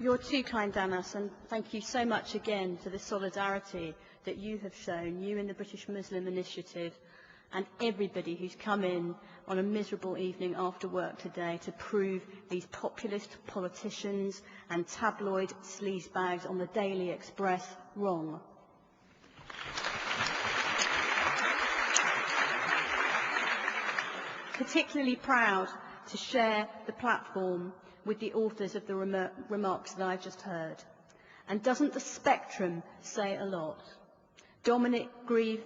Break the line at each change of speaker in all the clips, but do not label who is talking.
You're too kind, Anas, and thank you so much again for the solidarity that you have shown, you in the British Muslim Initiative, and everybody who's come in on a miserable evening after work today to prove these populist politicians and tabloid sleazebags on the Daily Express wrong. Particularly proud to share the platform with the authors of the remarks that I've just heard. And doesn't the spectrum say a lot? Dominic Grieve,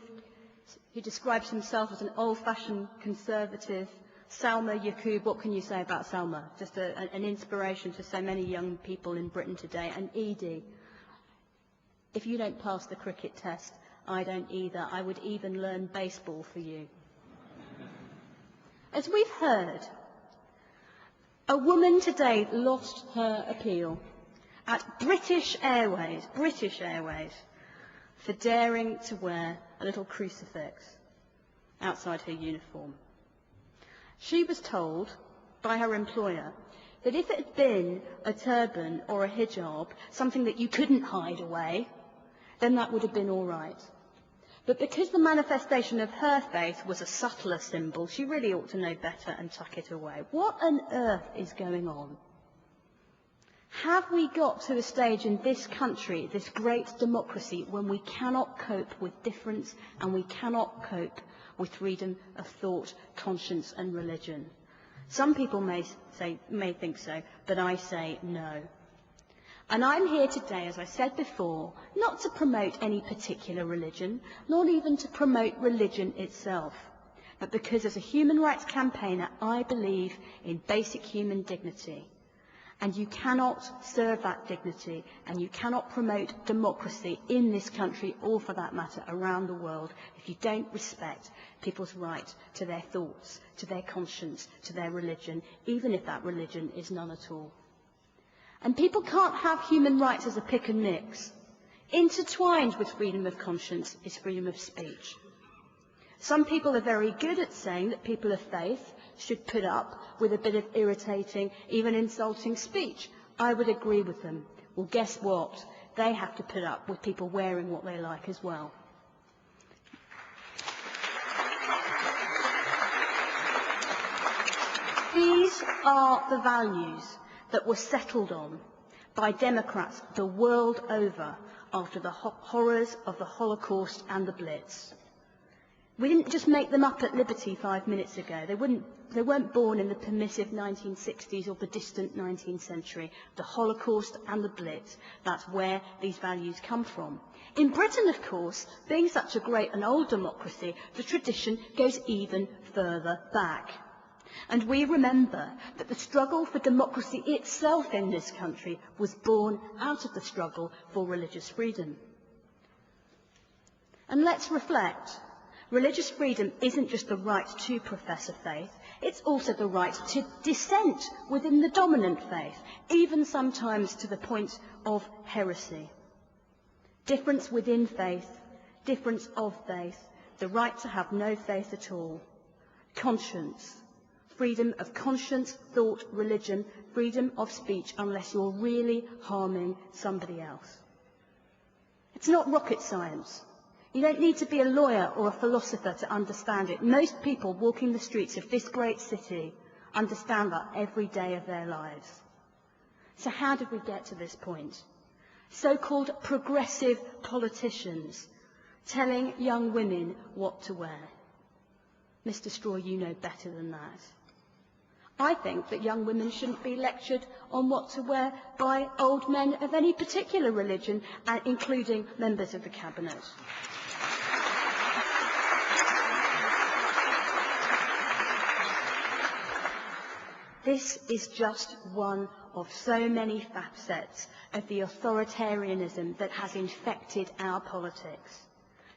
who describes himself as an old-fashioned conservative. Salma Yaqub, what can you say about Salma? Just an inspiration to so many young people in Britain today. And Edie, if you don't pass the cricket test, I don't either. I would even learn baseball for you. As we've heard, a woman today lost her appeal at British Airways, for daring to wear a little crucifix outside her uniform. She was told by her employer that if it had been a turban or a hijab, something that you couldn't hide away, then that would have been all right. But because the manifestation of her faith was a subtler symbol, she really ought to know better and tuck it away. What on earth is going on? Have we got to a stage in this country, this great democracy, when we cannot cope with difference and we cannot cope with freedom of thought, conscience and religion? Some people may think so, but I say no. And I'm here today, as I said before, not to promote any particular religion, not even to promote religion itself, but because as a human rights campaigner, I believe in basic human dignity. And you cannot serve that dignity, and you cannot promote democracy in this country, or for that matter, around the world, if you don't respect people's right to their thoughts, to their conscience, to their religion, even if that religion is none at all. And people can't have human rights as a pick and mix. Intertwined with freedom of conscience is freedom of speech. Some people are very good at saying that people of faith should put up with a bit of irritating, even insulting speech. I would agree with them. Well, guess what? They have to put up with people wearing what they like as well. These are the values that were settled on by Democrats the world over after the horrors of the Holocaust and the Blitz. We didn't just make them up at Liberty 5 minutes ago. They weren't born in the permissive 1960s or the distant 19th century. The Holocaust and the Blitz, that's where these values come from. In Britain, of course, being such a great and old democracy, the tradition goes even further back. And we remember that the struggle for democracy itself in this country was born out of the struggle for religious freedom. And let's reflect. Religious freedom isn't just the right to profess a faith, it's also the right to dissent within the dominant faith, even sometimes to the point of heresy. Difference within faith, difference of faith, the right to have no faith at all. Conscience. Freedom of conscience, thought, religion, freedom of speech, unless you're really harming somebody else. It's not rocket science. You don't need to be a lawyer or a philosopher to understand it. Most people walking the streets of this great city understand that every day of their lives. So how did we get to this point? So-called progressive politicians telling young women what to wear. Mr. Straw, you know better than that. I think that young women shouldn't be lectured on what to wear by old men of any particular religion, including members of the Cabinet. This is just one of so many facets of the authoritarianism that has infected our politics.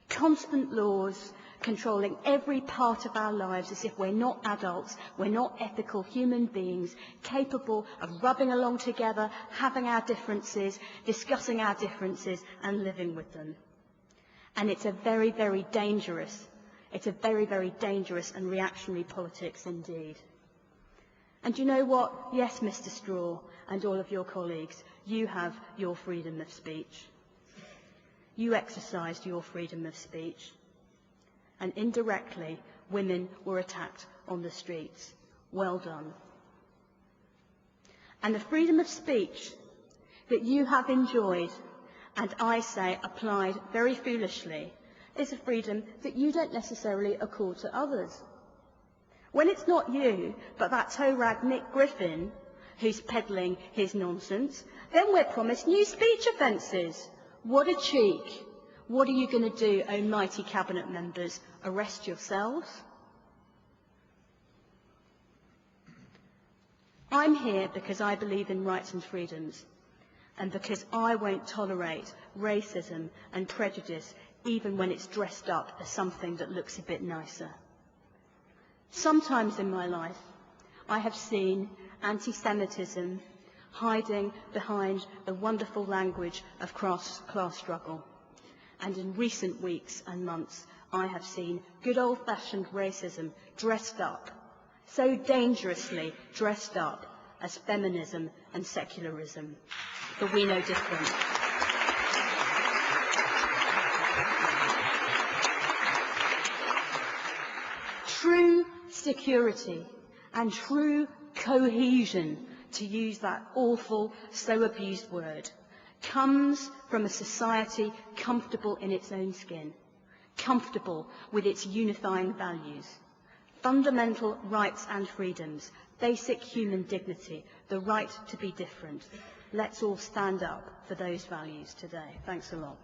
Constant laws controlling every part of our lives as if we're not adults, we're not ethical human beings, capable of rubbing along together, having our differences, discussing our differences, and living with them. And it's a very, very dangerous and reactionary politics indeed. And you know what? Yes, Mr. Straw and all of your colleagues, you have your freedom of speech. You exercised your freedom of speech. And indirectly, women were attacked on the streets. Well done. And the freedom of speech that you have enjoyed, and I say applied very foolishly, is a freedom that you don't necessarily accord to others. When it's not you, but that toe rag Nick Griffin who's peddling his nonsense, then we're promised new speech offences. What a cheek. What are you going to do, oh mighty cabinet members? Arrest yourselves? I'm here because I believe in rights and freedoms, and because I won't tolerate racism and prejudice even when it's dressed up as something that looks a bit nicer. Sometimes in my life, I have seen anti-Semitism hiding behind the wonderful language of class struggle. And in recent weeks and months, I have seen good old-fashioned racism dressed up, so dangerously dressed up, as feminism and secularism. But we know different. True security and true cohesion, to use that awful, so abused word, comes from a society comfortable in its own skin, comfortable with its unifying values, fundamental rights and freedoms, basic human dignity, the right to be different. Let's all stand up for those values today. Thanks a lot.